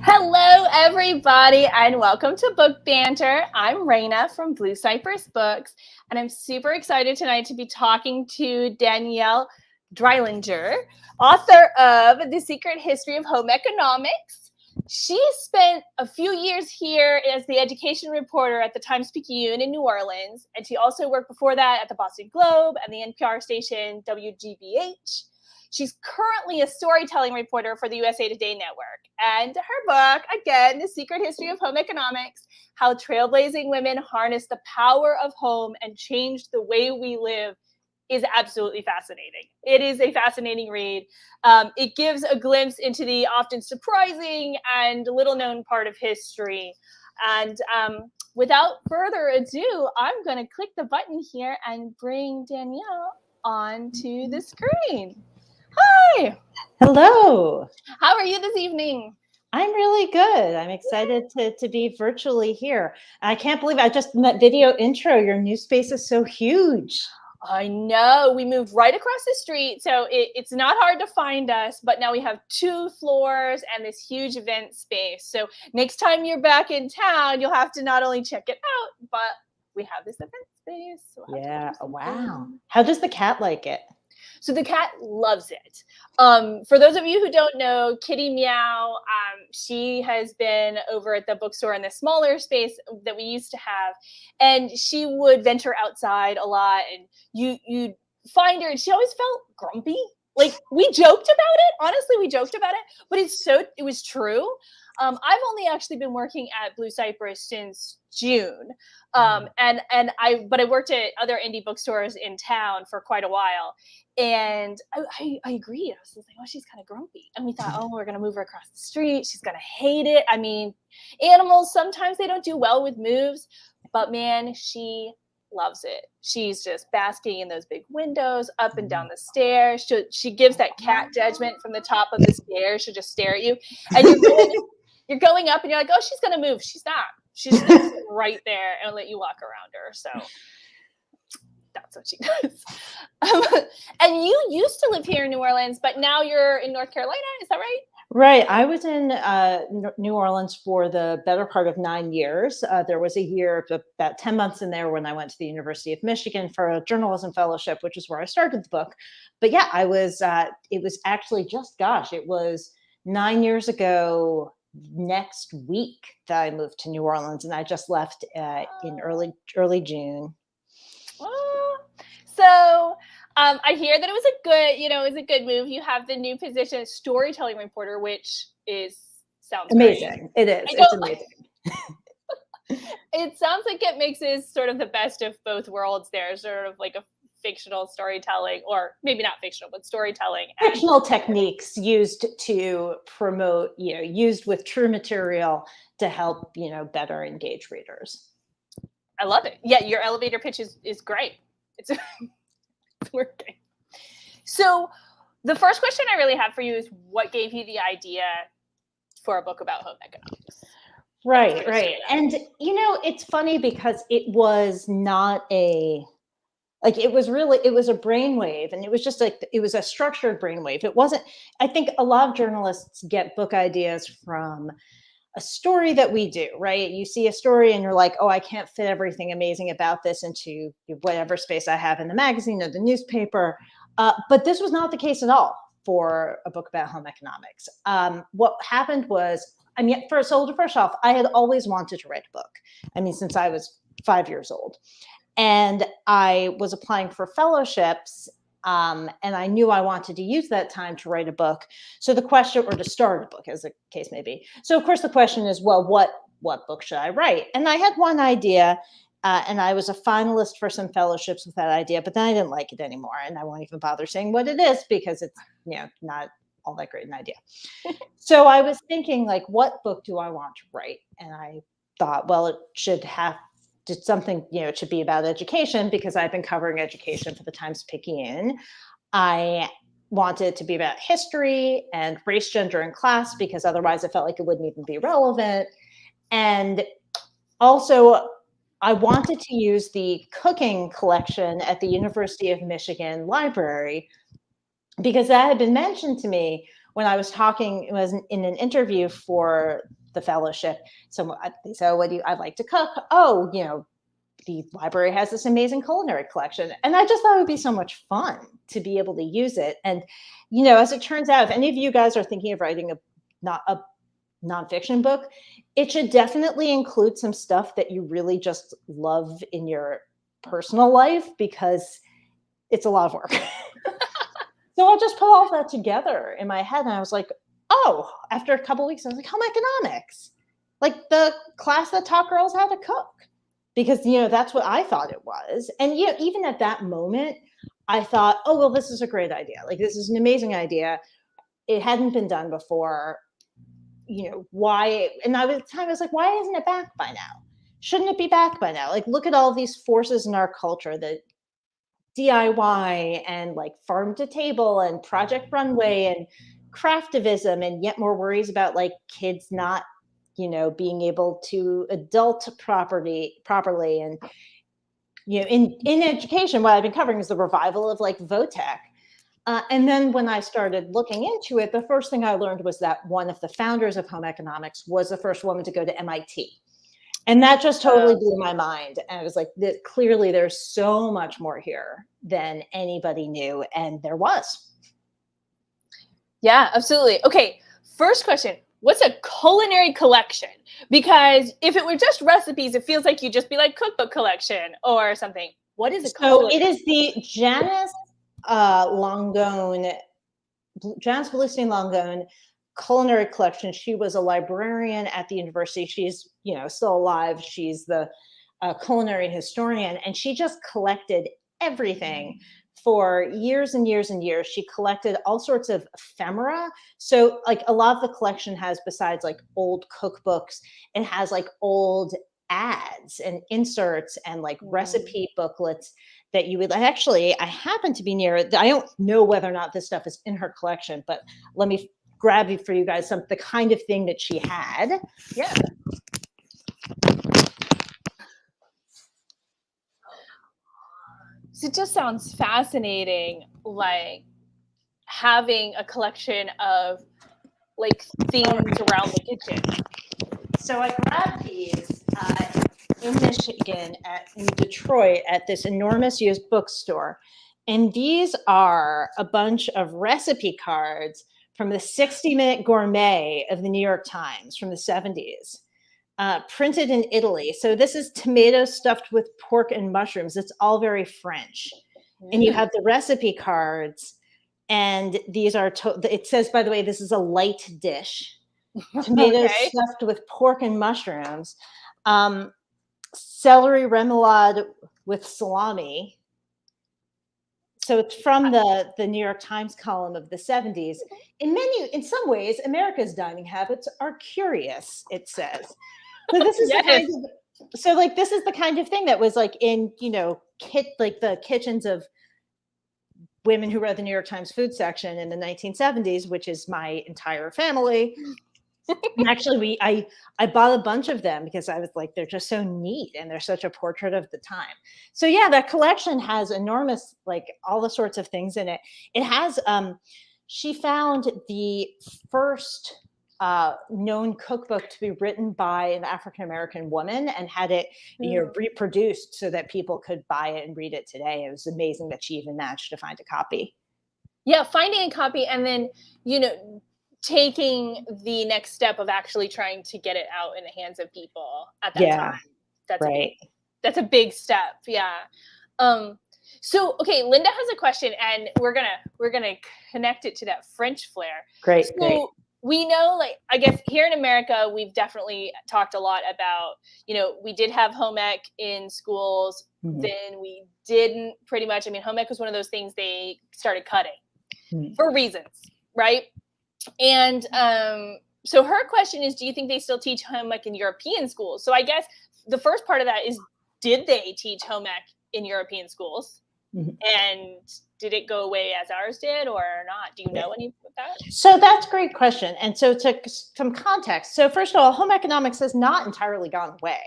Hello, everybody, and welcome to Book Banter. I'm Raina from Blue Cypress Books, and I'm super excited tonight to be talking to Danielle Dreilinger, author of The Secret History of Home Economics. She spent a few years here as the education reporter at the Times-Picayune in New Orleans, and she also worked before that at the Boston Globe and the NPR station WGBH. She's currently a storytelling reporter for the USA Today Network. And her book, again, The Secret History of Home Economics, How Trailblazing Women Harnessed the Power of Home and Changed the Way We Live, is absolutely fascinating. It is a fascinating read. It gives a glimpse into the often surprising and little-known part of history. And without further ado, I'm going to click the button here and bring Danielle onto the screen. Hi. Hello. How are you this evening? I'm really good. I'm excited to be virtually here. I can't believe I just in that video intro, your new space is so huge. I know. We moved right across the street, so it's not hard to find us, but now we have 2 floors and this huge event space. So next time you're back in town, you'll have to not only check it out, but we have this event space. So yeah. Wow. How does the cat like it? So the cat loves it. For those of you who don't know, Kitty Meow, she has been over at the bookstore in the smaller space that we used to have, and she would venture outside a lot, and you'd find her, and she always felt grumpy. Like, we joked about it. Honestly, we joked about it, but it was true. I've only actually been working at Blue Cypress since June. But I worked at other indie bookstores in town for quite a while. And I agreed. I was like, oh, she's kind of grumpy. And we thought, oh, we're going to move her across the street. She's going to hate it. I mean, animals, sometimes they don't do well with moves, but man, she loves it. She's just basking in those big windows, up and down the stairs. She gives that cat judgment from the top of the stairs. She'll just stare at you. And you're going up and you're like, oh, she's going to move. She's not. She's just right there and let you walk around her. So that's what she does. And you used to live here in New Orleans, but now you're in North Carolina. Is that right? Right. I was in New Orleans for the better part of 9 years. There was a year, about 10 months in there when I went to the University of Michigan for a journalism fellowship, which is where I started the book. But yeah, it was actually it was 9 years ago next week that I moved to New Orleans, and I just left in early June. So I hear that it was a good move. You have the new position as storytelling reporter, which sounds amazing. Great. It is. It's amazing. It sounds like it mixes sort of the best of both worlds there, sort of like a fictional storytelling, or maybe not fictional, but storytelling. Fictional techniques used to promote, used with true material to help, better engage readers. I love it. Yeah, your elevator pitch is great. It's working. So the first question I really have for you is, what gave you the idea for a book about home economics? Right. And, it's funny because it was not it was a brainwave, and it was just it was a structured brainwave. It wasn't, I think a lot of journalists get book ideas from a story that we do, right? You see a story and you're like, oh, I can't fit everything amazing about this into whatever space I have in the magazine or the newspaper. But this was not the case at all for a book about home economics. What happened was, first off, I had always wanted to write a book. Since I was 5 years old. And I was applying for fellowships, and I knew I wanted to use that time to write a book. So the question, or to start a book, as the case may be. So of course the question is, well, what book should I write? And I had one idea, and I was a finalist for some fellowships with that idea, but then I didn't like it anymore. And I won't even bother saying what it is, because it's not all that great an idea. So I was thinking, like, what book do I want to write? And I thought, well, it should have something, it should be about education, because I've been covering education for the Times-Picayune. I wanted it to be about history and race, gender, and class, because otherwise I felt like it wouldn't even be relevant. And also, I wanted to use the cooking collection at the University of Michigan library, because that had been mentioned to me when I was talking, it was in an interview for the fellowship. So they said, what do you, I like to cook. Oh, you know, the library has this amazing culinary collection. And I just thought it would be so much fun to be able to use it. And, you know, as it turns out, if any of you guys are thinking of writing not a nonfiction book, it should definitely include some stuff that you really just love in your personal life, because it's a lot of work. So I just put all that together in my head, and I was like, oh, after a couple of weeks, I was like, home economics, like the class that taught girls how to cook, because, you know, that's what I thought it was. And, you know, even at that moment, I thought, oh, well, this is a great idea. Like, this is an amazing idea. It hadn't been done before. You know, why? And at the time I was like, why isn't it back by now? Shouldn't it be back by now? Like, look at all these forces in our culture, that DIY and like farm to table and Project Runway and craftivism, and yet more worries about like kids not, you know, being able to adult properly. And, you know, in education, what I've been covering is the revival of like VOTEC. And then when I started looking into it, the first thing I learned was that one of the founders of home economics was the first woman to go to MIT. And that just totally blew my mind. And I was like, clearly there's so much more here than anybody knew. And there was. Yeah, absolutely. Okay, first question. What's a culinary collection? Because if it were just recipes, it feels like you'd just be like cookbook collection or something. What is a culinary? So it is the Janice Bluestein-Langone culinary collection. She was a librarian at the university. She's, you know, still alive. She's the culinary historian, and she just collected everything for years and years and years. She collected all sorts of ephemera. So like a lot of the collection has, besides like old cookbooks, it has like old ads and inserts and like recipe booklets that you would actually, I happen to be near it. I don't know whether or not this stuff is in her collection, but let me grab it for you guys, the kind of thing that she had. Yeah. So it just sounds fascinating, like having a collection of like things around the kitchen. So I grabbed these in Michigan, in Detroit, at this enormous used bookstore. And these are a bunch of recipe cards from the 60-Minute Gourmet of the New York Times from the 70s, printed in Italy. So this is tomatoes stuffed with pork and mushrooms. It's all very French. And you have the recipe cards. And these are, it says, by the way, this is a light dish. Tomatoes stuffed with pork and mushrooms. Celery remoulade with salami. So it's from the New York Times column of the 70s. In some ways, America's dining habits are curious, it says. So this is this is the kind of thing that was like in, you know, like the kitchens of women who read the New York Times food section in the 1970s, which is my entire family. And actually, I bought a bunch of them because I was like, they're just so neat and they're such a portrait of the time. So yeah, that collection has enormous, like all the sorts of things in it. It has, she found the first known cookbook to be written by an African-American woman and had it, you know, reproduced so that people could buy it and read it today. It was amazing that she even managed to find a copy. Yeah, finding a copy and then, you know, taking the next step of actually trying to get it out in the hands of people at that time. That's right. That's a big step. Yeah. So, okay, Linda has a question, and we're gonna connect it to that French flair. Great. We know, like, I guess here in America, we've definitely talked a lot about, you know, we did have home ec in schools. Then we didn't, pretty much. I mean, home ec was one of those things they started cutting for reasons, right? And so her question is, do you think they still teach home ec in European schools? So I guess the first part of that is, did they teach home ec in European schools? And did it go away as ours did or not? Do you know any of that? So that's a great question. And so to some context. So first of all, home economics has not entirely gone away.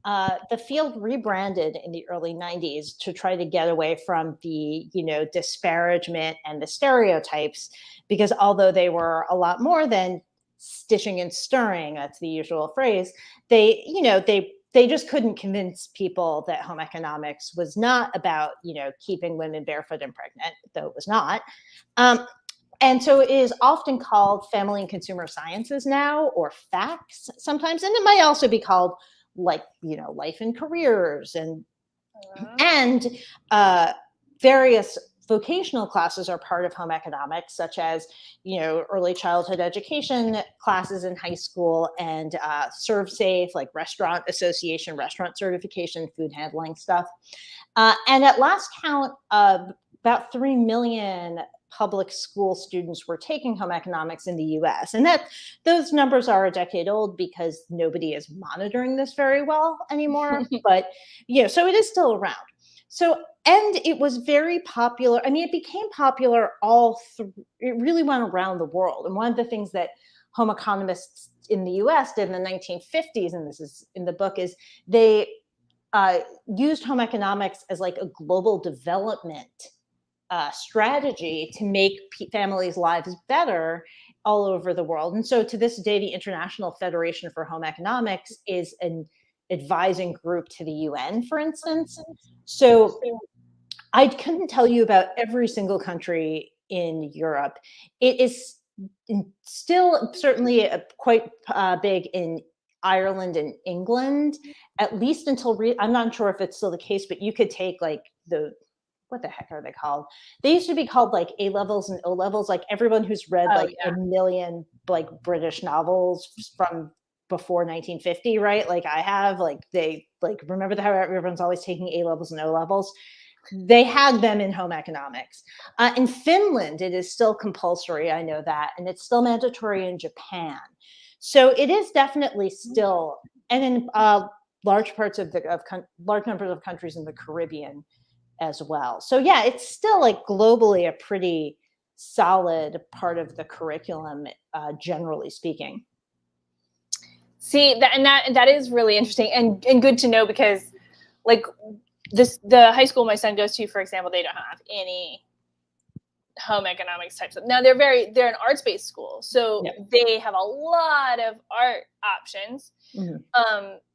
the field rebranded in the early 90s to try to get away from the, disparagement and the stereotypes, because although they were a lot more than stitching and stirring, that's the usual phrase, they just couldn't convince people that home economics was not about, keeping women barefoot and pregnant, though it was not. And so it is often called family and consumer sciences now, or facts sometimes. And it might also be called life and careers, and various vocational classes are part of home economics, such as, early childhood education classes in high school, and Serve Safe, like restaurant association, restaurant certification, food handling stuff. And at last count, about 3 million public school students were taking home economics in the US. And those numbers are a decade old because nobody is monitoring this very well anymore. But so it is still around. So, and it was very popular. I mean, it became popular it really went around the world. And one of the things that home economists in the US did in the 1950s, and this is in the book, is they used home economics as like a global development strategy to make families' lives better all over the world. And so to this day, the International Federation for Home Economics is an advising group to the UN, for instance. So I couldn't tell you about every single country in Europe. It is still certainly quite big in Ireland and England, at least until I'm not sure if it's still the case, but you could take like what the heck are they called? They used to be called like A levels and O levels. Like everyone who's read a million like British novels from before 1950, right? Like I have, like they like remember how everyone's always taking A levels and O levels. They had them in home economics. In Finland, it is still compulsory. I know that, and it's still mandatory in Japan. So it is definitely still, and in large numbers of countries in the Caribbean as well. So yeah, it's still like globally a pretty solid part of the curriculum, generally speaking. See, that is really interesting and good to know, because like the high school my son goes to, for example, they don't have any home economics types of. Now they're an arts-based school, so they have a lot of art options,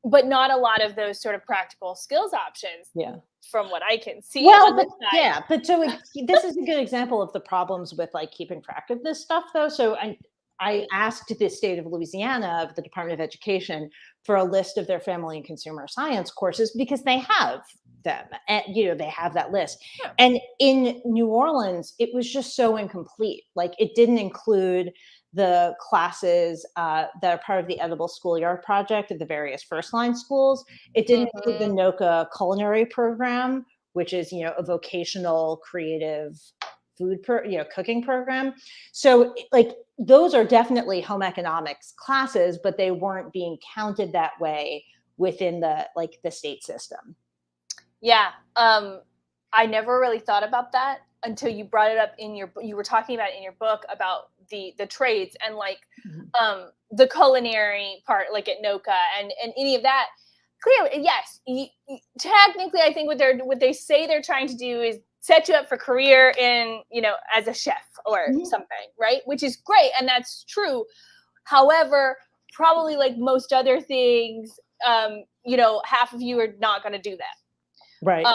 but not a lot of those sort of practical skills options. Yeah. From what I can see. Well, but so this is a good example of the problems with like keeping track of this stuff, though. So I asked the state of Louisiana, of the Department of Education, for a list of their family and consumer science courses, because they have them, and they have that list. Yeah. And in New Orleans, it was just so incomplete. Like it didn't include the classes that are part of the Edible Schoolyard Project at the various first line schools. It didn't include the NOCA culinary program, which is, a vocational creative food, cooking program. So like those are definitely home economics classes, but they weren't being counted that way within the state system. Yeah. I never really thought about that until you brought it up you were talking about in your book about the trades and like the culinary part, like at NOCA and any of that. Clearly, yes, technically, I think what they say they're trying to do is set you up for career in, as a chef or something, right? Which is great, and that's true. However, probably like most other things, half of you are not going to do that. Right.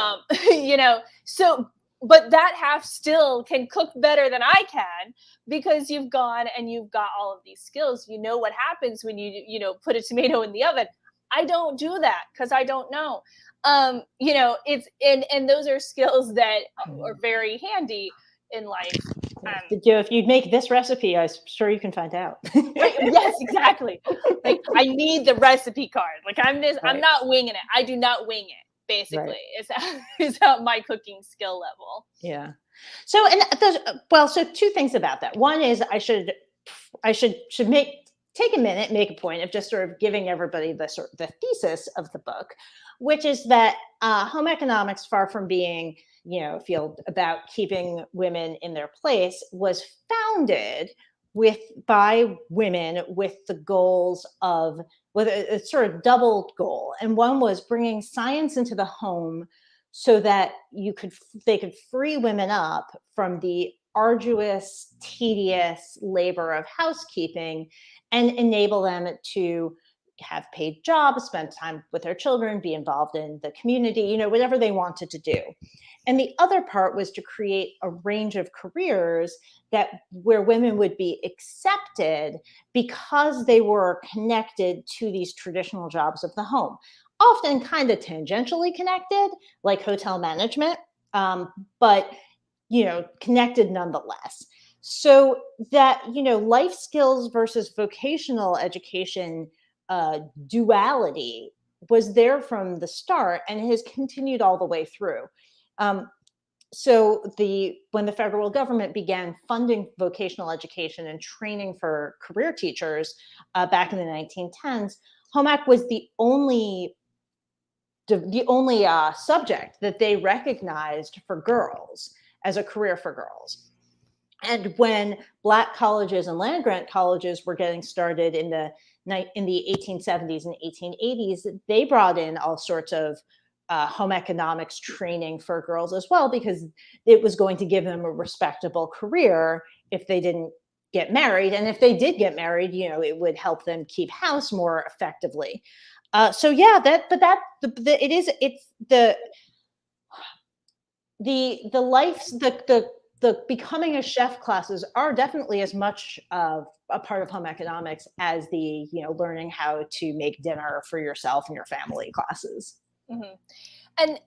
So, but that half still can cook better than I can, because you've gone and you've got all of these skills. You know what happens when you put a tomato in the oven. I don't do that because I don't know. It's and those are skills that are very handy in life. If you make this recipe, I'm sure you can find out. Right, yes, exactly. Like I need the recipe card. Like I'm not winging it. I do not wing it. Basically, is at my cooking skill level. Yeah. So so two things about that. One is I should take a minute, make a point of just sort of giving everybody the thesis of the book, which is that home economics, far from being a field about keeping women in their place, was founded by women with the goals of, with a sort of double goal. And one was bringing science into the home so that they could free women up from the arduous, tedious labor of housekeeping and enable them to have paid jobs, spend time with their children, be involved in the community, whatever they wanted to do. And the other part was to create a range of careers where women would be accepted because they were connected to these traditional jobs of the home, often kind of tangentially connected, like hotel management, but connected nonetheless. So that, life skills versus vocational education duality was there from the start and has continued all the way through. So when the federal government began funding vocational education and training for career teachers back in the 1910s, home ec was the only subject that they recognized for girls as a career for girls. And when Black colleges and land-grant colleges were getting started in the 1870s and 1880s, they brought in all sorts of home economics training for girls as well, because it was going to give them a respectable career if they didn't get married. And if they did get married, it would help them keep house more effectively. So yeah, the becoming a chef classes are definitely as much of a part of home economics as the learning how to make dinner for yourself and your family classes. Mm-hmm. And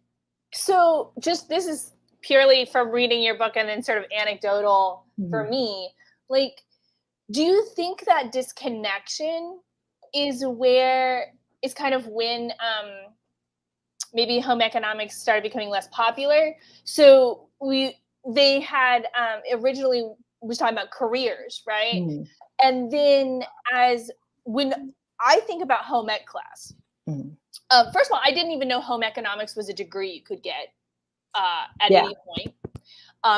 so this is purely from reading your book and then sort of anecdotal for me, like, do you think that disconnection is kind of when maybe home economics started becoming less popular? So they had originally was talking about careers, right? And then when I think about home ec class, first of all, I didn't even know home economics was a degree you could get at any point.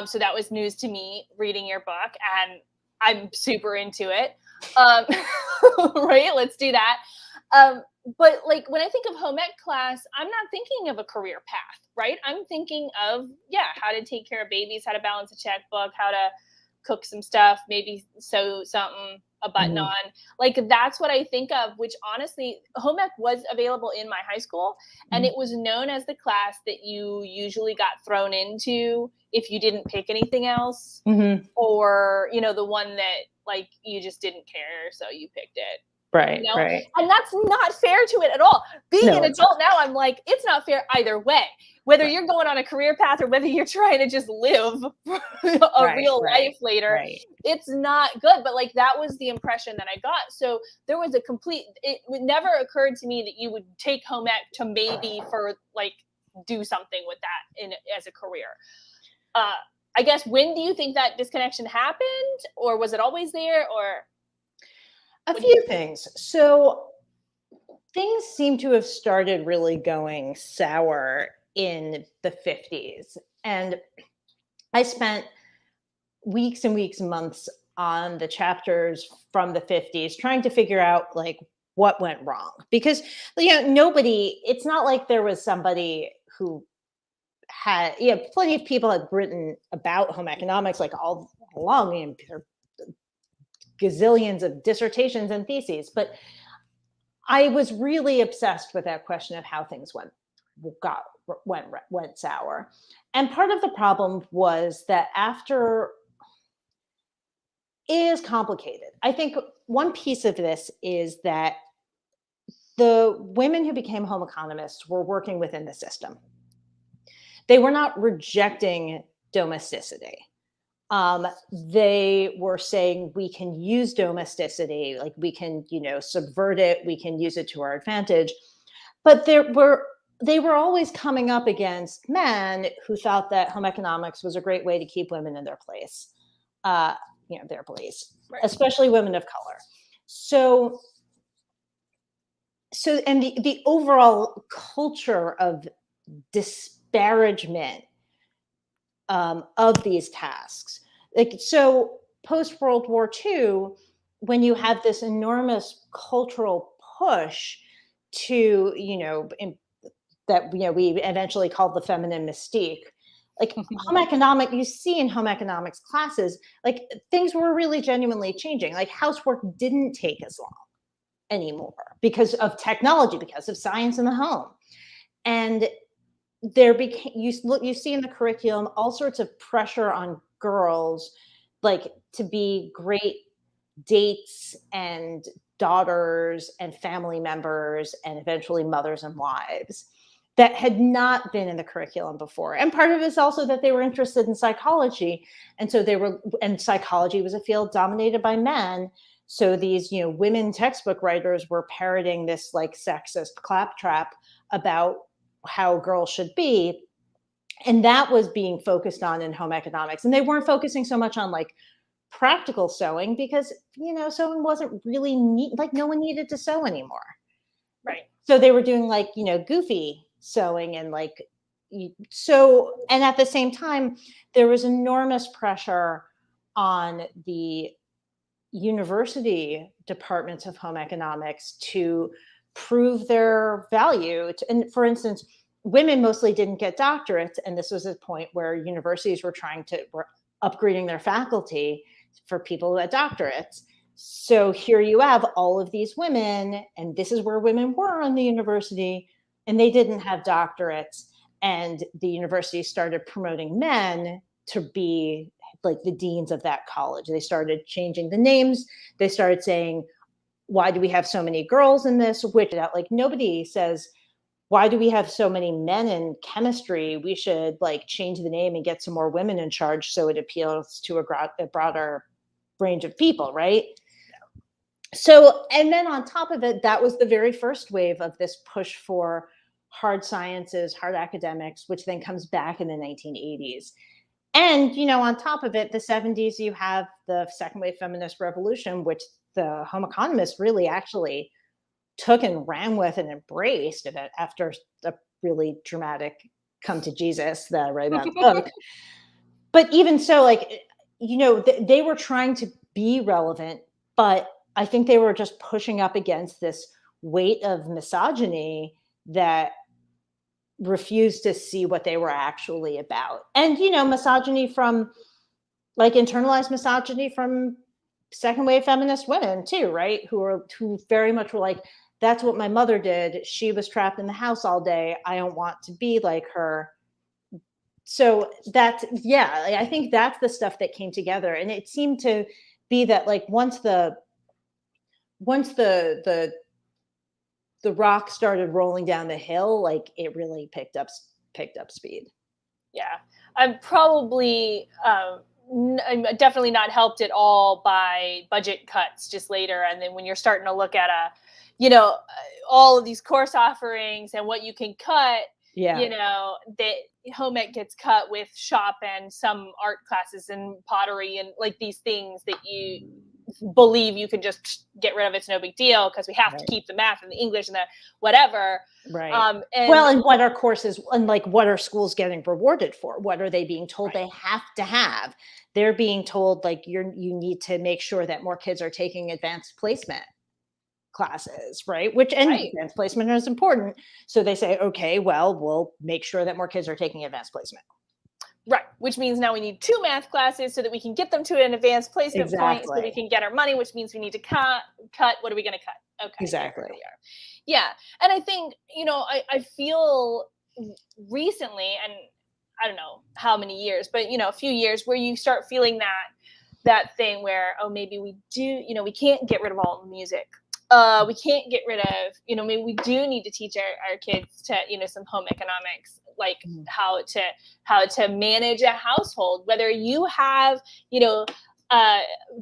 So that was news to me reading your book, and I'm super into it. Right? Let's do that. But like when I think of home ec class, I'm not thinking of a career path, right? I'm thinking of, how to take care of babies, how to balance a checkbook, how to cook some stuff, maybe sew something, a button on. Like that's what I think of, which honestly, home ec was available in my high school, and it was known as the class that you usually got thrown into if you didn't pick anything else, or, the one that like you just didn't care, so you picked it. Right, right. And that's not fair to it at all. Being an adult now, I'm like, it's not fair either way. Whether you're going on a career path or whether you're trying to just live a real life later, it's not good. But like that was the impression that I got. So there was it never occurred to me that you would take home ec to maybe for like do something with that as a career. I guess, when do you think that disconnection happened, or was it always there, or? A few things. So things seem to have started really going sour in the 50s. And I spent weeks and weeks and months on the chapters from the 50s trying to figure out like what went wrong. Because, it's not like there was somebody who had, plenty of people had written about home economics like all along. Gazillions of dissertations and theses, but I was really obsessed with that question of how things went sour. And part of the problem was that it is complicated. I think one piece of this is that the women who became home economists were working within the system. They were not rejecting domesticity. They were saying we can use domesticity, like we can, subvert it, we can use it to our advantage. But they were always coming up against men who thought that home economics was a great way to keep women in their place, especially women of color. So and the overall culture of disparagement of these tasks. Like, so post World War II, when you have this enormous cultural push to, that we eventually called the feminine mystique, like you see in home economics classes, like things were really genuinely changing. Like housework didn't take as long anymore because of technology, because of science in the home. And there became, you see in the curriculum all sorts of pressure on girls, like to be great dates and daughters and family members and eventually mothers and wives, that had not been in the curriculum before. And part of it is also that they were interested in psychology. And so and psychology was a field dominated by men. So these, women textbook writers were parroting this like sexist claptrap about how girls should be. And that was being focused on in home economics. And they weren't focusing so much on like practical sewing because, sewing wasn't really neat. Like no one needed to sew anymore. Right. So they were doing like, goofy sewing and like, and at the same time, there was enormous pressure on the university departments of home economics to prove their value. And for instance, women mostly didn't get doctorates. And this was a point where universities were upgrading their faculty for people who had doctorates. So here you have all of these women, and this is where women were on the university, and they didn't have doctorates. And the university started promoting men to be like the deans of that college. They started changing the names. They started saying, why do we have so many girls in this? Which like nobody says, why do we have so many men in chemistry? We should like change the name and get some more women in charge so it appeals to a broader range of people, right? So, and then on top of it, that was the very first wave of this push for hard sciences, hard academics, which then comes back in the 1980s. And, on top of it, the 70s, you have the second wave feminist revolution, which the home economists really actually took and ran with and embraced it after a really dramatic come to Jesus that I write about in the book. But even so, like, they were trying to be relevant, but I think they were just pushing up against this weight of misogyny that refused to see what they were actually about. And, misogyny from like internalized misogyny from second wave feminist women too, right? Who very much were like, that's what my mother did. She was trapped in the house all day. I don't want to be like her. So I think that's the stuff that came together. And it seemed to be that like once the rock started rolling down the hill, like it really picked up speed. Yeah, I'm probably I'm definitely not helped at all by budget cuts just later. And then when you're starting to look at all of these course offerings and what you can cut, that home ec gets cut with shop and some art classes and pottery and like these things that you believe you can just get rid of. It's no big deal because we have to keep the math and the English and the whatever. Right. And what are courses and like what are schools getting rewarded for? What are they being told they have to have? They're being told like you need to make sure that more kids are taking advanced placement classes, right? Advanced placement is important. So they say, okay, well, we'll make sure that more kids are taking advanced placement. Right, which means now we need 2 math classes so that we can get them to an advanced placement point so we can get our money, which means we need to cut. What are we going to cut? Okay. Exactly. Yeah. And I think, I feel recently, and I don't know how many years, but, a few years where you start feeling that thing where, oh, maybe we do, we can't get rid of all the music. We can't get rid of, maybe we do need to teach our kids to, some home economics, like how to manage a household, whether you have,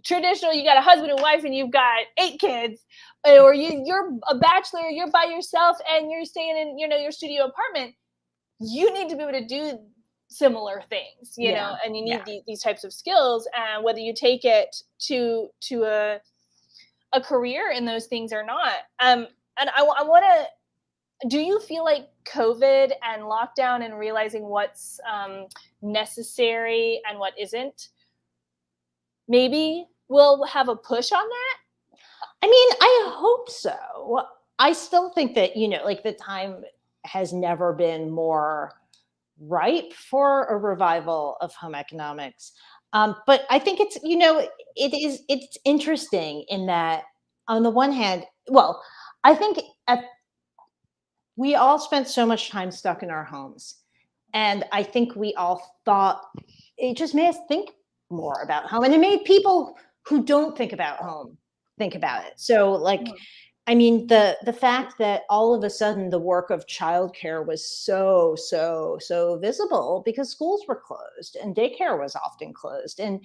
traditional, you got a husband and wife and you've got 8 kids, or you're a bachelor, you're by yourself and you're staying in, your studio apartment. You need to be able to do similar things, know, and you need these types of skills, and whether you take it to a career in those things or not. And I want to, do you feel like COVID and lockdown and realizing what's necessary and what isn't maybe we'll have a push on that. I mean, I hope so. I still think that, like the time has never been more ripe for a revival of home economics. But I think it's, it's interesting in that on the one hand, well, I think we all spent so much time stuck in our homes. And I think we all thought it just made us think more about home. And it made people who don't think about home think about it. So like, I mean, the fact that all of a sudden the work of childcare was so visible because schools were closed and daycare was often closed. And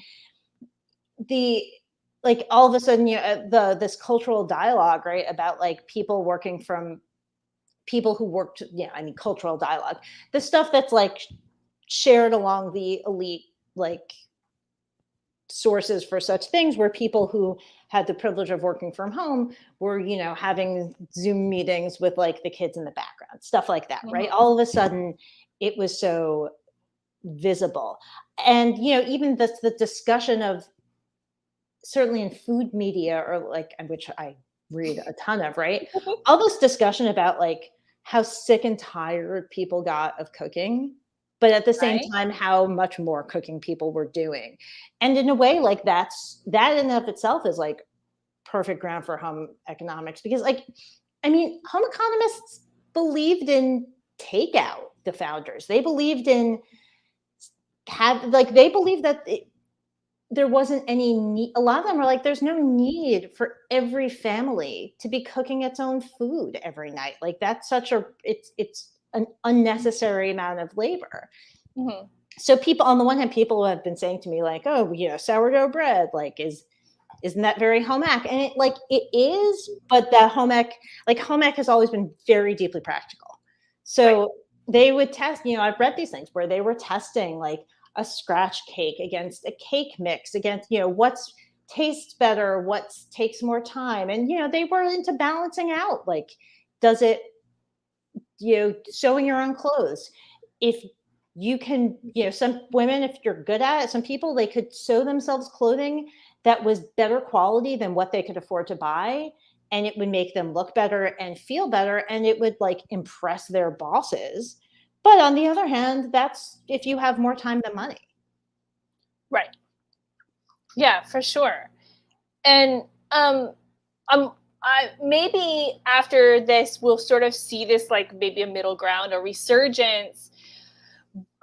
like all of a sudden, this cultural dialogue, right, about like people who worked, cultural dialogue, the stuff that's like shared along the elite, like sources for such things, where people who had the privilege of working from home were, having Zoom meetings with like the kids in the background, stuff like that, right? All of a sudden it was so visible. And, even the discussion of, certainly in food media, or like, which I read a ton of, right? All this discussion about like how sick and tired people got of cooking, but at the same time, how much more cooking people were doing. And in a way, like that in and of itself is like perfect ground for home economics, because like, I mean, home economists believed in takeout, the founders. They believed in they believed that there wasn't any need. A lot of them are like, there's no need for every family to be cooking its own food every night. Like that's it's an unnecessary amount of labor. So people, on the one hand, people have been saying to me like, oh, sourdough bread, like isn't that very home ec? And it is, but that home ec has always been very deeply practical. So they would test, I've read these things where they were testing like a scratch cake against a cake mix, against, what's tastes better, what takes more time. And, they were into balancing out, like, does it, sewing your own clothes. If you can, some women, if you're good at it, some people, they could sew themselves clothing that was better quality than what they could afford to buy. And it would make them look better and feel better. And it would like impress their bosses. But on the other hand, that's if you have more time than money. Right. Yeah, for sure. And maybe after this, we'll sort of see this like maybe a middle ground, a resurgence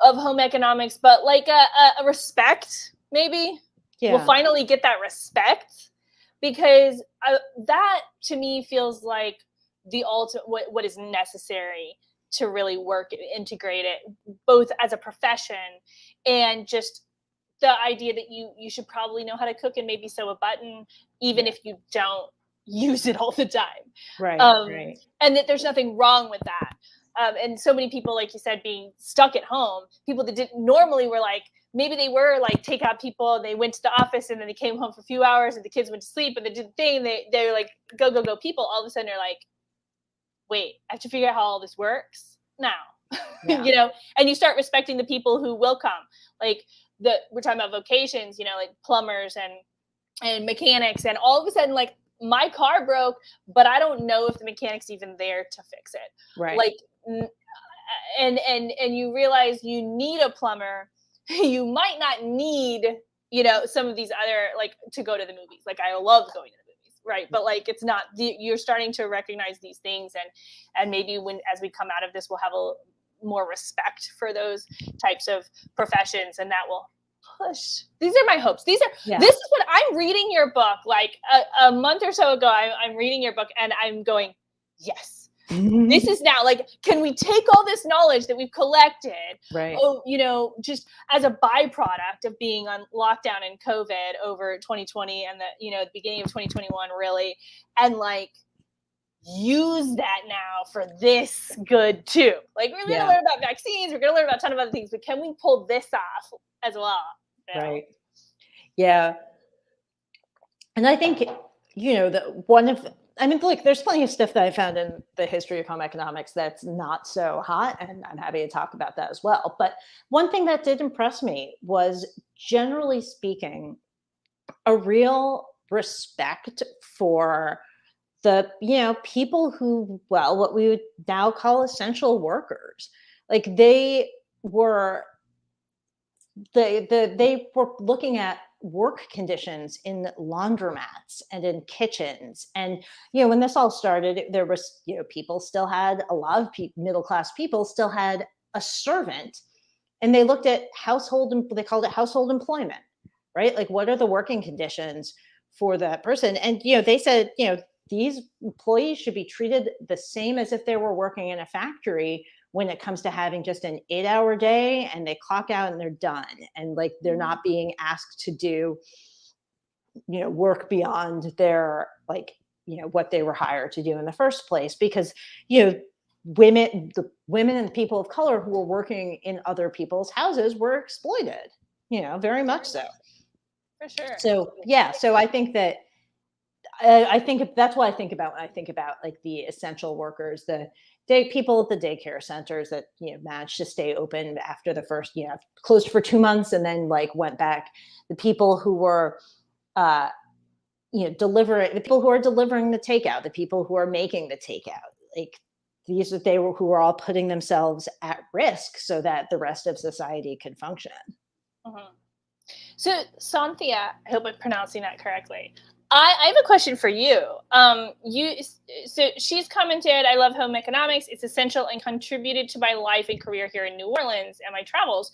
of home economics, but like a respect, maybe. Yeah. We'll finally get that respect, because that to me feels like the ultimate, what is necessary to really work and integrate it, both as a profession and just the idea that you should probably know how to cook and maybe sew a button, even if you don't use it all the time. Right. And that there's nothing wrong with that. And so many people, like you said, being stuck at home, people that didn't normally were like, maybe they were like takeout people, and they went to the office and then they came home for a few hours and the kids went to sleep and they did the thing. They're like, go people. All of a sudden they're like, wait, I have to figure out how all this works now. Yeah. And you start respecting the people who will come. Like we're talking about vocations, like plumbers and mechanics, and all of a sudden, like, my car broke, but I don't know if the mechanic's even there to fix it. Right. Like, and you realize you need a plumber. You might not need, some of these other, like, to go to the movies. Like, I love going to the movies, right? But like, it's not, you're starting to recognize these things, and maybe as we come out of this, we'll have a more respect for those types of professions, and that will push. These are my hopes. This is what I'm reading your book. Like a month or so ago, I'm reading your book and I'm going, yes, this is now, like, can we take all this knowledge that we've collected, right? Just as a byproduct of being on lockdown and COVID over 2020 and the beginning of 2021, really, and like use that now for this good too. Like, we're going to learn about vaccines, we're going to learn about a ton of other things, but can we pull this off as well? Right. Yeah. And I think, look, there's plenty of stuff that I found in the history of home economics that's not so hot, and I'm happy to talk about that as well. But one thing that did impress me was, generally speaking, a real respect for the, people who, well, what we would now call essential workers. Like they were they were looking at work conditions in laundromats and in kitchens. And, when this all started, there was, people still had, a lot of middle-class people still had a servant, and they looked at they called it household employment, right? Like, what are the working conditions for that person? And, they said, these employees should be treated the same as if they were working in a factory, when it comes to having just an 8-hour day and they clock out and they're done. And like, they're not being asked to do, work beyond their, like, what they were hired to do in the first place. Because, the women and the people of color who were working in other people's houses were exploited, very much so. For sure. So, yeah. So I think that, I think that's what I think about when I think about like the essential workers, the people at the daycare centers that, managed to stay open after the first, closed for 2 months and then like went back. The people who were, the people who are delivering the takeout, the people who are making the takeout, like these are who were all putting themselves at risk so that the rest of society could function. Mm-hmm. So Cynthia, I hope I'm pronouncing that correctly. I have a question for you. So she's commented, I love home economics. It's essential and contributed to my life and career here in New Orleans and my travels.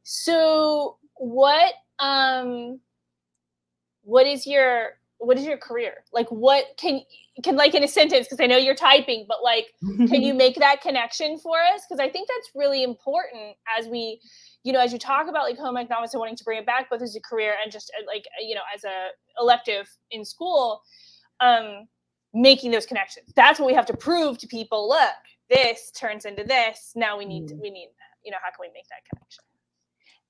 So what is your career? Like, what can like in a sentence, because I know you're typing, but like, can you make that connection for us? Because I think that's really important as we, as you talk about like home economics and wanting to bring it back both as a career and just like, as a elective in school, making those connections. That's what we have to prove to people. Look, this turns into this. Now we need, how can we make that connection?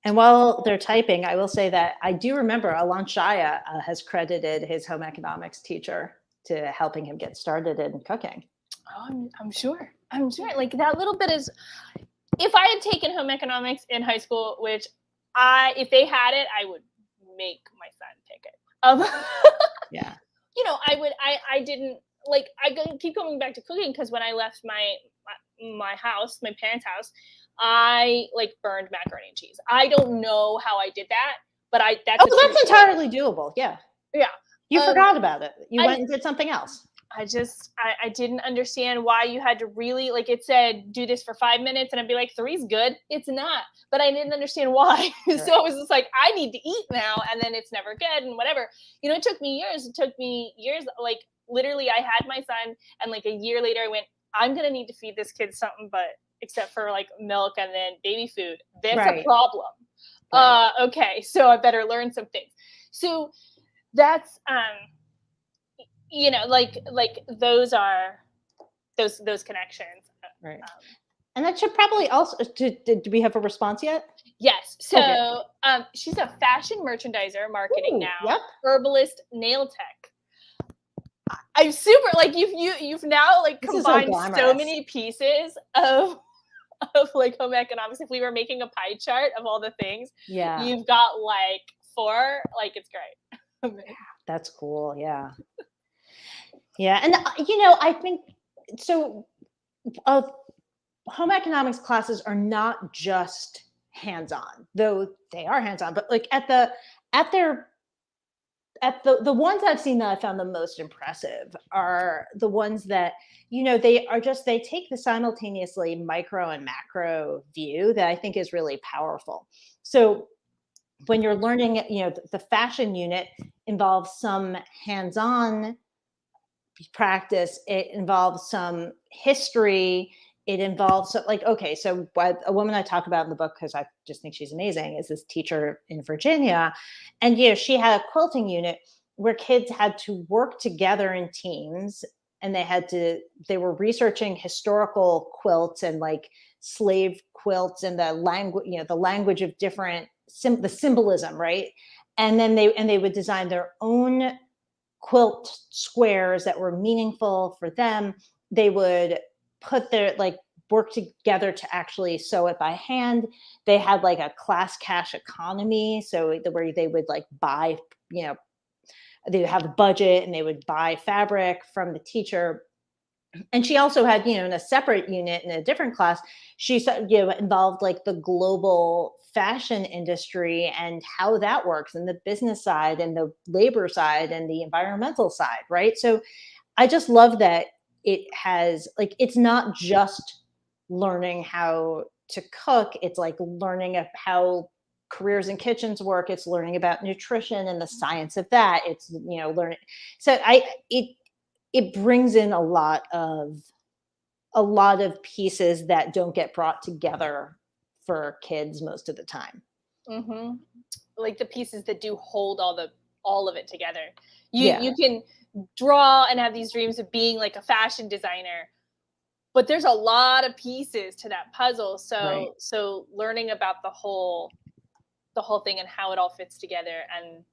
And while they're typing, I will say that I do remember Alon Shaya has credited his home economics teacher to helping him get started in cooking. Oh, I'm sure. Like that little bit is, if I had taken home economics in high school, which if they had it, I would make my son pick it. Yeah. I didn't like, I keep coming back to cooking because when I left my house, my parents' house, I like burned macaroni and cheese. I don't know how I did that, but that's entirely doable. Yeah. Yeah. You forgot about it. You went and did something else. I didn't understand why you had to really, like, it said, do this for 5 minutes. And I'd be like, 3's good. It's not, but I didn't understand why. Right. So it was just like, I need to eat now. And then it's never good and whatever, it took me years. Like literally I had my son and like a year later I went, I'm going to need to feed this kid something, but except for like milk and then baby food. That's a problem. Right. Okay. So I better learn some things. So that's, like those are those connections. Right. And that should probably also, do we have a response yet? Yes. So she's a fashion merchandiser, marketing now, yep. Herbalist, nail tech. I'm super, like, you've now like combined so many pieces of like home economics. If we were making a pie chart of all the things, yeah, you've got like 4, like it's great. That's cool. Yeah. Yeah. And, I think so. Home economics classes are not just hands-on, though they are hands-on, but like the ones I've seen that I found the most impressive are the ones that, they take the simultaneously micro and macro view that I think is really powerful. So when you're learning, the fashion unit involves some hands-on practice. It involves some history. It involves so what a woman I talk about in the book, because I just think she's amazing, is this teacher in Virginia. And, she had a quilting unit where kids had to work together in teams, and they were researching historical quilts and like slave quilts and the language of different, the symbolism, right? And then they would design their own quilt squares that were meaningful for them. They would put their work together to actually sew it by hand. They had like a class cash economy, so where they would like buy they would have a budget and they would buy fabric from the teacher. And she also had, in a separate unit in a different class, she involved like the global fashion industry and how that works, and the business side and the labor side and the environmental side, right? So I just love that it has, like, it's not just learning how to cook, it's like learning how careers in kitchens work, it's learning about nutrition and the science of that, it's learning. So it brings in a lot of pieces that don't get brought together for kids most of the time. Mm-hmm. Like the pieces that do hold all of it together. You can draw and have these dreams of being like a fashion designer, but there's a lot of pieces to that puzzle. So so learning about the whole thing and how it all fits together, and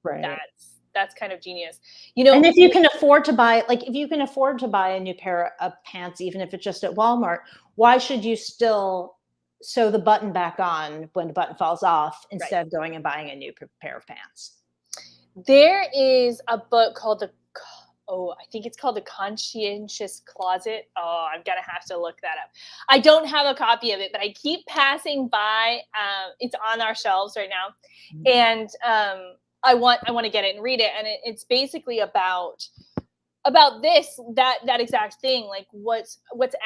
that's kind of genius. And if you can afford to buy, a new pair of pants, even if it's just at Walmart, why should you still sew the button back on when the button falls off instead of going and buying a new pair of pants? There is a book called I think it's called The Conscientious Closet. Oh, I'm going to have to look that up. I don't have a copy of it, but I keep passing by. It's on our shelves right now. And I want to get it and read it. And it's basically about that exact thing, like what's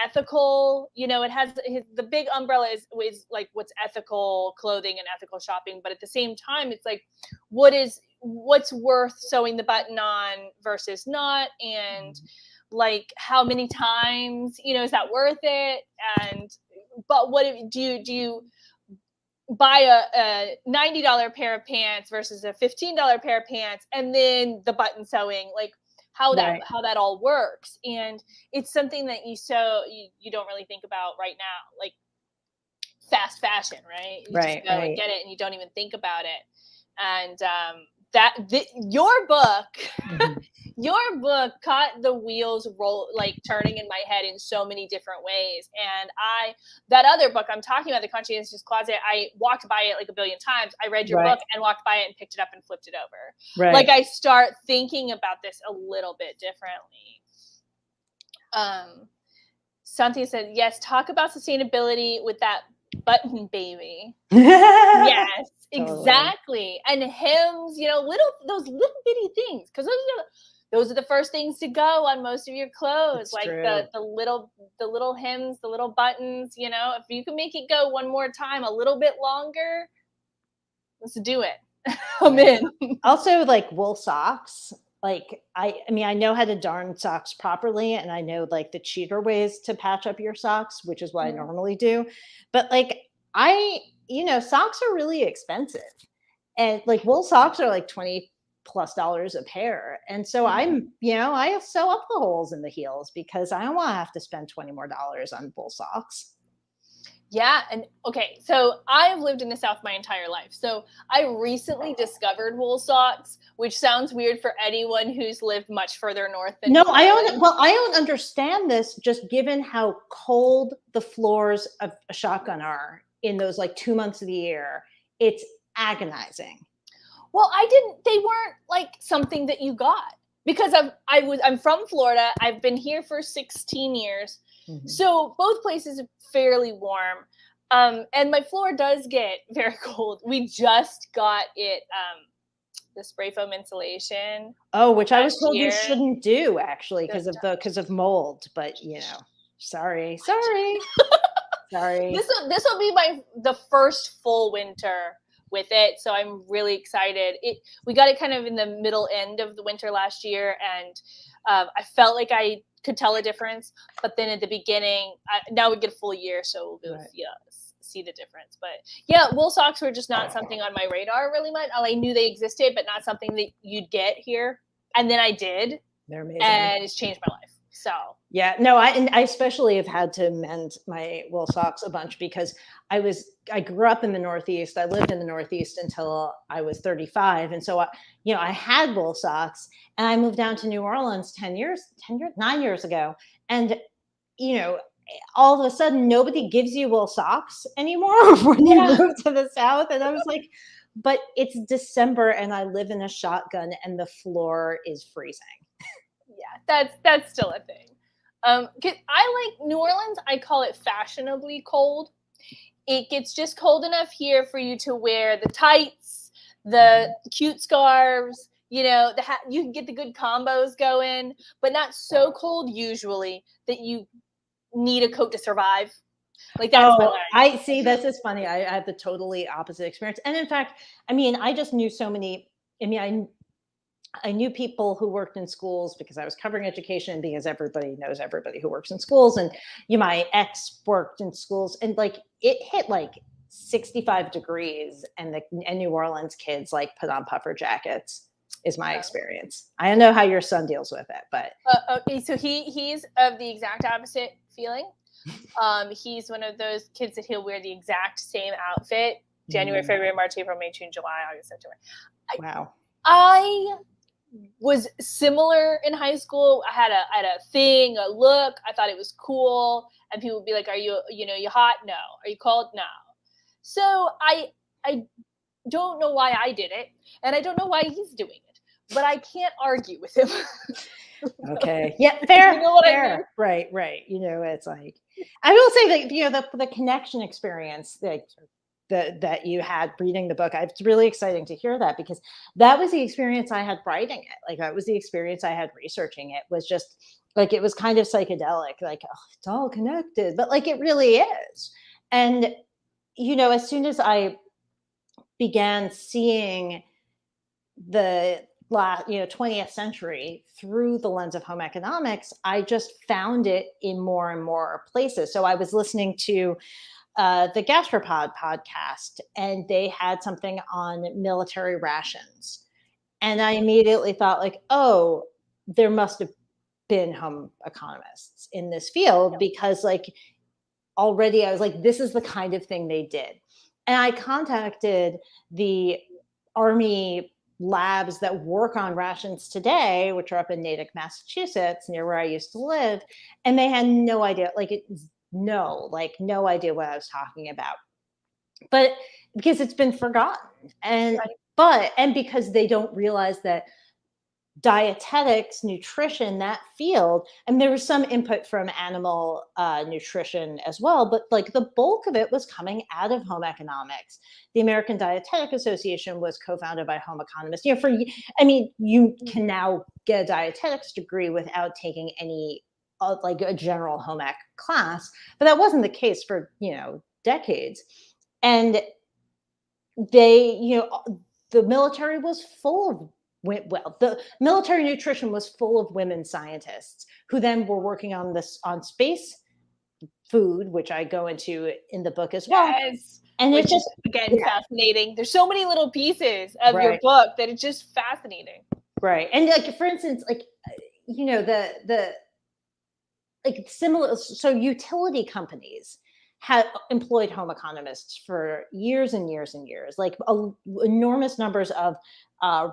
ethical. It has the big umbrella is like what's ethical clothing and ethical shopping, but at the same time it's like what's worth sewing the button on versus not, and like how many times is that worth it, but what do you buy a $90 pair of pants versus a $15 pair of pants, and then the button sewing, like how that all works. And it's something that you don't really think about right now, like fast fashion, right? You just go and get it and you don't even think about it. And your book your book caught the wheels turning in my head in so many different ways. And that other book I'm talking about, The Conscientious Closet, I walked by it like a billion times. I read your book and walked by it and picked it up and flipped it over. Like I start thinking about this a little bit differently. Cynthia said, yes, talk about sustainability with that button baby. Yes, exactly. And hems, those little bitty things, because those are the first things to go on most of your clothes. It's like the little hems, the little buttons. If you can make it go one more time, a little bit longer, let's do it. I'm in. Also, like wool socks. Like I know how to darn socks properly, and I know like the cheater ways to patch up your socks, which is what I normally do. But like socks are really expensive, and like wool socks are like $20+ a pair. And so I sew up the holes in the heels because I don't want to have to spend $20 more on wool socks. Yeah. And okay, so I've lived in the South my entire life. So I recently discovered wool socks, which sounds weird for anyone who's lived much further north than I don't understand this, just given how cold the floors of a shotgun are in those like 2 months of the year. It's agonizing. Well, they weren't like something that you got, because I'm from Florida. I've been here for 16 years. Mm-hmm. So both places are fairly warm. And my floor does get very cold. We just got it, the spray foam insulation. Oh, which I was told you shouldn't do, actually, because of mold. But sorry. Sorry. This will be the first full winter with it, so I'm really excited. We got it kind of in the middle end of the winter last year, and I felt like I could tell a difference. But then at the beginning, now we get a full year, so we'll see the difference. But yeah, wool socks were just not something on my radar really much. I knew they existed, but not something that you'd get here. And then I did. They're amazing, and it's changed my life. So yeah, no, I especially have had to mend my wool socks a bunch because I grew up in the Northeast. I lived in the Northeast until I was 35. And so, I had wool socks, and I moved down to New Orleans 9 years ago. And, all of a sudden nobody gives you wool socks anymore when you move to the South. And I was like, but it's December and I live in a shotgun and the floor is freezing. Yeah, that's still a thing. 'Cause I like New Orleans, I call it fashionably cold. It gets just cold enough here for you to wear the tights, the cute scarves, you know, the hat. You can get the good combos going, but not so cold usually that you need a coat to survive. Like that's my life. I see. This is funny. I had the totally opposite experience. And in fact, I mean, I just knew so many. I mean, I knew people who worked in schools because I was covering education, because everybody knows everybody who works in schools. And my ex worked in schools, and like it hit like 65 degrees, and New Orleans kids like put on puffer jackets. Is my experience. I don't know how your son deals with it, but okay, so he's of the exact opposite feeling. He's one of those kids that he'll wear the exact same outfit January, February, March, April, May, June, July, August, September. Wow. I was similar in high school. I had a thing, a look. I thought it was cool, and people would be like, "Are you hot? No. Are you cold? No." So I don't know why I did it, and I don't know why he's doing it, but I can't argue with him. Okay. Yeah. Fair. You know what fair. I mean? Right. Right. It's like, I will say that, the connection experience that you had reading the book, it's really exciting to hear that, because that was the experience I had writing it. Like, that was the experience I had researching it. Was just like, it was kind of psychedelic, like, oh, it's all connected, but like, it really is. And, as soon as I began seeing the 20th century through the lens of home economics, I just found it in more and more places. So I was listening to the Gastropod podcast, and they had something on military rations. And I immediately thought, like, oh, there must have been home economists in this field, because like, already I was like, this is the kind of thing they did. And I contacted the Army labs that work on rations today, which are up in Natick, Massachusetts, near where I used to live. And they had no idea, no idea what I was talking about. But because it's been forgotten. And because they don't realize that dietetics, nutrition, that field, and there was some input from animal nutrition as well, but like, the bulk of it was coming out of home economics. The American Dietetic Association was co-founded by home economists. You can now get a dietetics degree without taking any like a general home ec class, but that wasn't the case for decades. And they, the military was full of the military nutrition was full of women scientists who then were working on space food, which I go into in the book as well. Yes. And which it's just, again, fascinating. There's so many little pieces of your book that it's just fascinating. Right. And like, for instance, like, the like similar, so utility companies had employed home economists for years and years and years, like enormous numbers of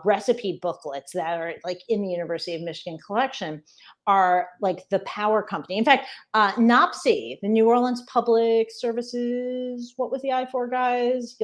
recipe booklets that are like in the University of Michigan collection are like the power company. In fact, NOPSI, the New Orleans Public Services, what was the I4 guys?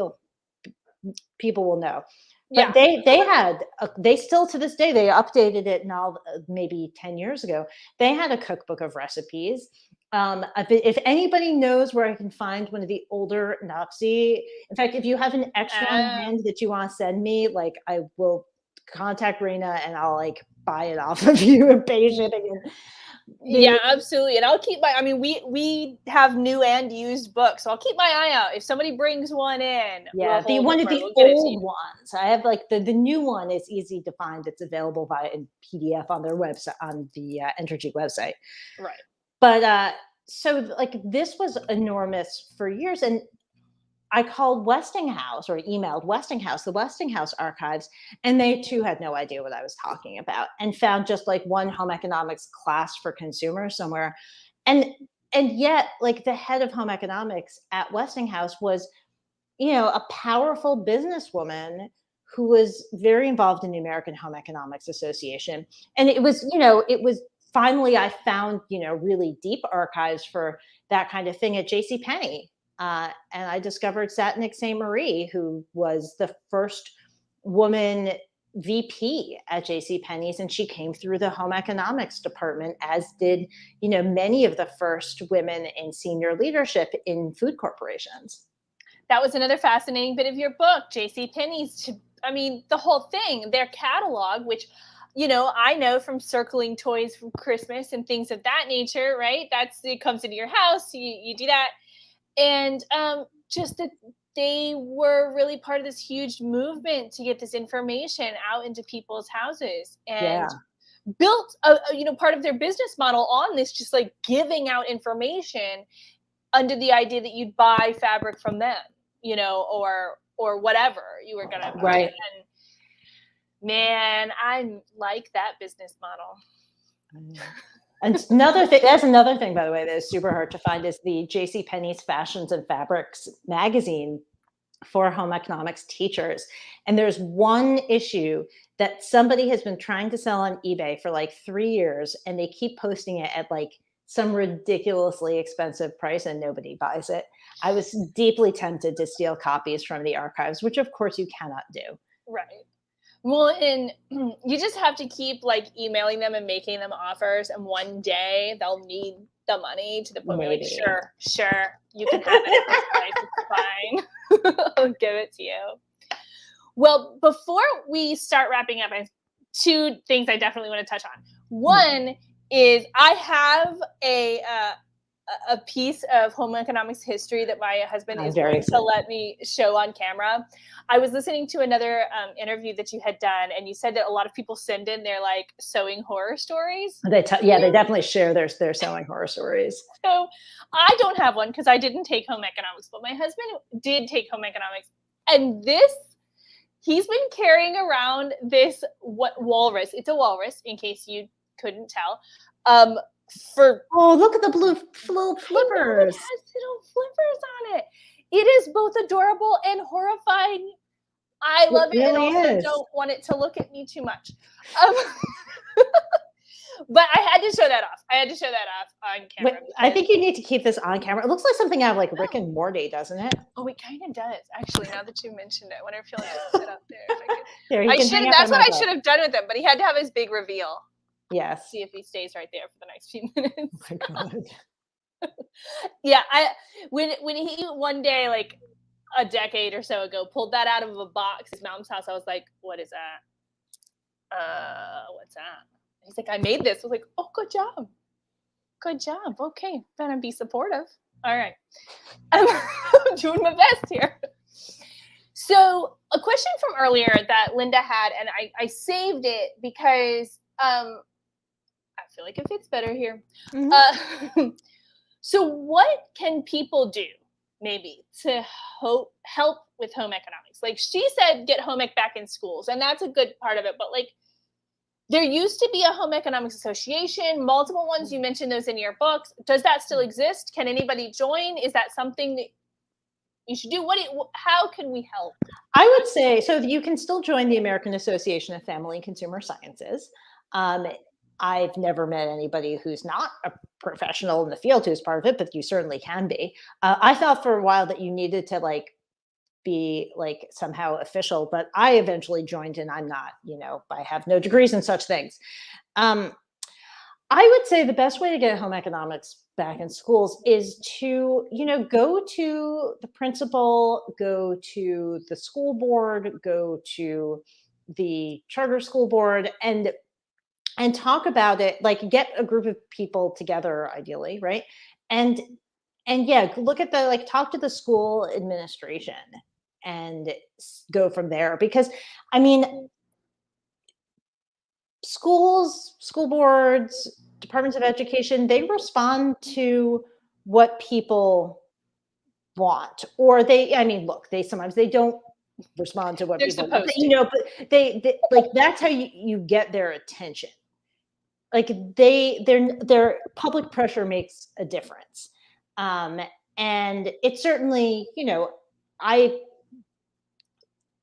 People will know. But they still, to this day, they updated it now, maybe 10 years ago. They had a cookbook of recipes. If anybody knows where I can find one of the older NOPSI, in fact, if you have an extra on hand that you want to send me, like, I will contact Raina and I'll like buy it off of you and pay shipping. Yeah, absolutely. And I'll keep we have new and used books, so I'll keep my eye out. If somebody brings one in, one of the old ones. I have like the new one is easy to find. It's available in PDF on their website, on the Entergy website. Right. But so like, this was enormous for years, and I called Westinghouse, or emailed Westinghouse, the Westinghouse archives, and they too had no idea what I was talking about, and found just like one home economics class for consumers somewhere. And yet, like, the head of home economics at Westinghouse was, a powerful businesswoman who was very involved in the American Home Economics Association. And it was finally, I found, really deep archives for that kind of thing at JCPenney. And I discovered Satnik St. Marie, who was the first woman VP at JCPenney's, and she came through the home economics department, as did, many of the first women in senior leadership in food corporations. That was another fascinating bit of your book, JCPenney's. The whole thing, their catalog, which, I know from circling toys from Christmas and things of that nature, right? It comes into your house, you do that. And just that they were really part of this huge movement to get this information out into people's houses, and built part of their business model on this, just like giving out information under the idea that you'd buy fabric from them, or whatever you were gonna buy. Right. And man, I like that business model. And that's another thing, by the way, that is super hard to find, is the JCPenney's Fashions and Fabrics magazine for home economics teachers. And there's one issue that somebody has been trying to sell on eBay for like 3 years, and they keep posting it at like some ridiculously expensive price, and nobody buys it. I was deeply tempted to steal copies from the archives, which of course you cannot do. Right. Well, and you just have to keep like emailing them and making them offers, and one day they'll need the money to the point where like, sure, you can have it at this price, it's fine. I'll give it to you. Well, before we start wrapping up, I have 2 things I definitely want to touch on. One is I have a piece of home economics history that my husband is willing to let me show on camera. I was listening to another interview that you had done, and you said that a lot of people send in their like sewing horror stories. They definitely share their sewing horror stories. So I don't have one because I didn't take home economics, but my husband did take home economics, and he's been carrying around this walrus. It's a walrus, in case you couldn't tell. Look at the blue little flippers. It has little flippers on it. It is both adorable and horrifying. I love it, and also don't want it to look at me too much. But I had to show that off. On camera. Wait, I think you need to keep this on camera. It looks like something out of like Rick and Morty, doesn't it? Oh, it kind of does, actually. Now that you mentioned it, I wonder if he'll just sit up there. That's what I should have done with him, but he had to have his big reveal. Yes. See if he stays right there for the next few minutes. Oh my God. Yeah, when he one day, like a decade or so ago, pulled that out of a box at his mom's house, I was like, "What is that? What's that?" He's like, "I made this." I was like, "Oh, good job. Okay, better be supportive. All right, I'm doing my best here." So, a question from earlier that Linda had, and I saved it because I feel like it fits better here. Mm-hmm. So what can people do maybe to help with home economics? Like she said, get home ec back in schools, and that's a good part of it. But like there used to be a home economics association, multiple ones. You mentioned those in your books. Does that still exist? Can anybody join? Is that something that you should do? How can we help? I would say, so you can still join the American Association of Family and Consumer Sciences. I've never met anybody who's not a professional in the field who's part of it, but you certainly can be. I thought for a while that you needed to like be like somehow official, but I eventually joined, and I'm not, I have no degrees in such things. I would say the best way to get home economics back in schools is to, go to the principal, go to the school board, go to the charter school board, and talk about it, like get a group of people together, ideally, right? And look at talk to the school administration and go from there. Because I mean, schools, school boards, departments of education, they respond to what people want, or they sometimes they don't respond to what people want, but they like, that's how you get their attention. Like their public pressure makes a difference. And it certainly, I,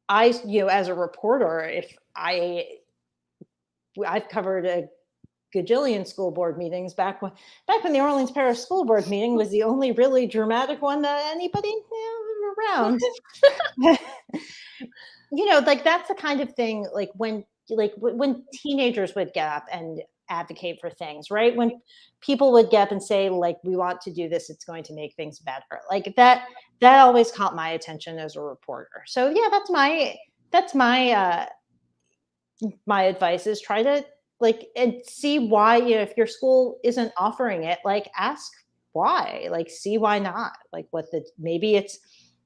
as a reporter, if I've covered gajillion school board meetings back when the Orleans Parish School Board meeting was the only really dramatic one that anybody around. Like that's the kind of thing, like when teenagers would get up and advocate for things, right? When people would get up and say, like, we want to do this, it's going to make things better. Like that always caught my attention as a reporter. So yeah, that's my my advice is try to and see why, if your school isn't offering it, like ask why, like see why not, like maybe it's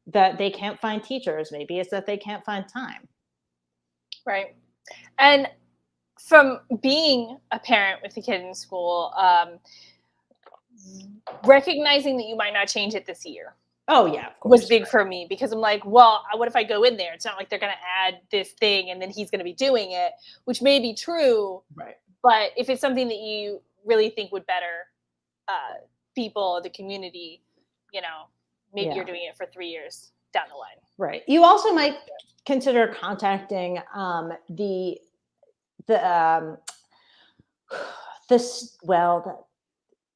that they can't find teachers, maybe it's that they can't find time. Right. And from being a parent with a kid in school, recognizing that you might not change it this year. Oh yeah, of course. Was big for me, because I'm like, well, what if I go in there? It's not like they're going to add this thing and then he's going to be doing it, which may be true. Right. But if it's something that you really think would better people, the community, maybe you're doing it for 3 years down the line. Right. You also might consider contacting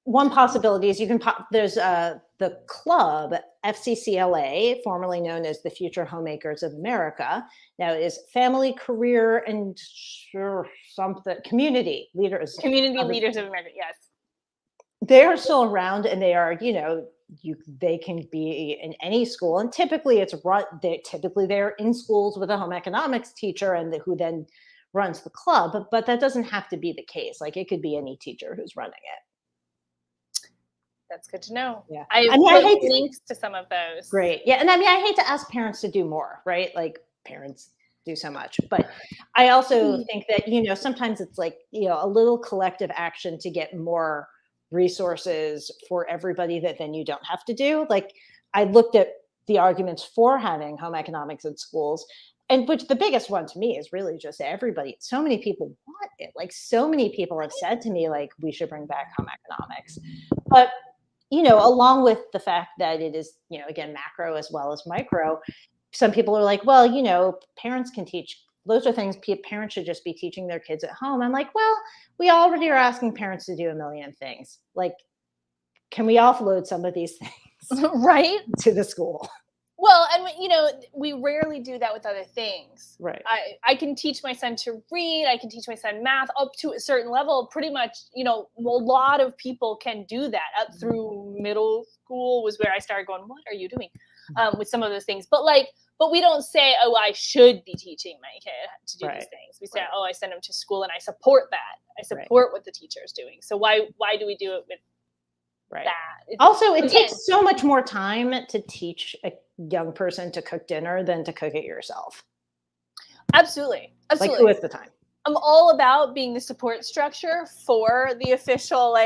one possibility is you can there's the club, FCCLA, formerly known as the Future Homemakers of America. Now it is Family, Career, and Community Leaders. Community Leaders of America, yes. They are still around, and they are, they can be in any school, and typically they're in schools with a home economics teacher and who then runs the club, but that doesn't have to be the case. Like it could be any teacher who's running it. That's good to know. Yeah. I hate links to some of those. Great. Yeah. And I hate to ask parents to do more, right? Like parents do so much, but I also think that, sometimes it's like, a little collective action to get more resources for everybody that then you don't have to do. Like I looked at the arguments for having home economics in schools, and which the biggest one to me is really just everybody. So many people want it. Like so many people have said to me, like, we should bring back home economics. But along with the fact that it is, again, macro as well as micro, some people are like, well, parents can teach. Those are things parents should just be teaching their kids at home. I'm like, well, we already are asking parents to do a million things. Like, can we offload some of these things right to the school? Well, and we rarely do that with other things. Right. I can teach my son to read. I can teach my son math up to a certain level. Pretty much, a lot of people can do that. Up through middle school was where I started going, what are you doing? With some of those things. But we don't say, oh, I should be teaching my kid to do these things. We say, oh, I send him to school and I support that. I support what the teacher is doing. So why do we do it with that? Also, it takes so much more time to teach a young person to cook dinner than to cook it yourself. Absolutely. Like, who has the time? I'm all about being the support structure for the official,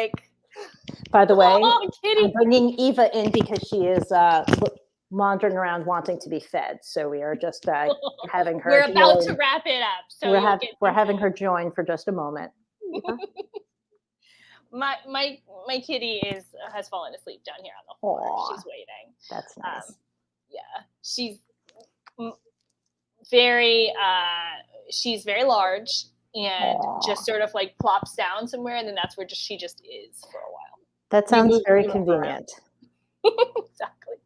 By the way, I'm bringing Eva in because she is wandering around wanting to be fed. So we are just having her. We're about to wrap it up. So we're having her join for just a moment. My kitty has fallen asleep down here on the floor. Aww. She's waiting. That's nice. She's very large and just sort of plops down somewhere, and then that's where she just is for a while. That sounds very convenient. Exactly.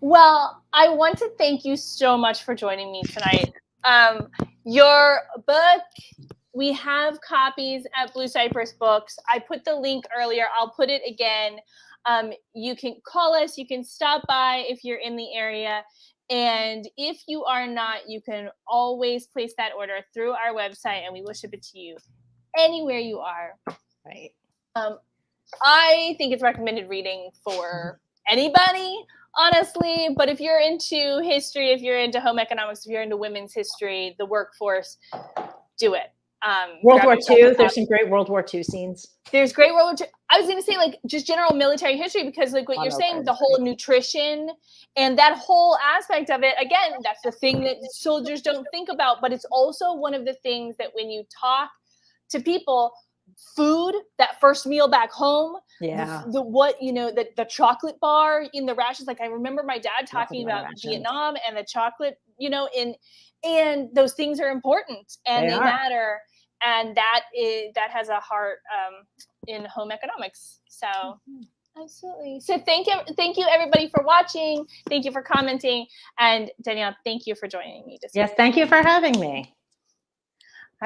Well, I want to thank you so much for joining me tonight. Your book, we have copies at Blue Cypress Books. I put the link earlier. I'll put it again. You can call us. You can stop by if you're in the area. And if you are not, you can always place that order through our website and we will ship it to you anywhere you are. Right. I think it's recommended reading for anybody, honestly. But if you're into history, if you're into home economics, if you're into women's history, the workforce, do it. World War II. There's some great World War II scenes. There's great World War II. I was going to say just general military history, because what you're saying, the whole nutrition and that whole aspect of it, again, that's the thing that soldiers don't think about, but it's also one of the things that when you talk to people, food, that first meal back home, the chocolate bar in the rations. I remember my dad talking about Vietnam and the chocolate, and those things are important and they matter. and that has a heart in home economics. So. Absolutely. So thank you everybody for watching. Thank you for commenting, and Danielle, thank you for joining me. Yes, thank you for having me.